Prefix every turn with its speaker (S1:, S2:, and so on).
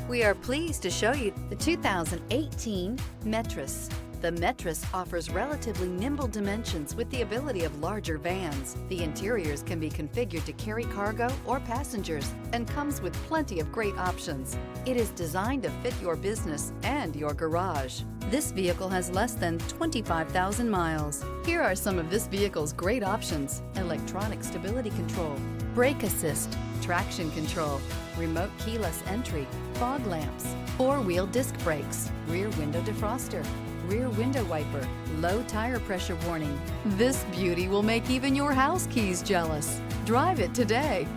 S1: We are pleased to show you the 2018 Metris. The Metris offers relatively nimble dimensions with the ability of larger vans. The interiors can be configured to carry cargo or passengers and comes with plenty of great options. It is designed to fit your business and your garage. This vehicle has less than 25,000 miles. Here are some of this vehicle's great options: electronic stability control, brake assist, traction control, remote keyless entry, fog lamps, four-wheel disc brakes, rear window defroster, rear window wiper, low tire pressure warning. This beauty will make even your house keys jealous. Drive it today.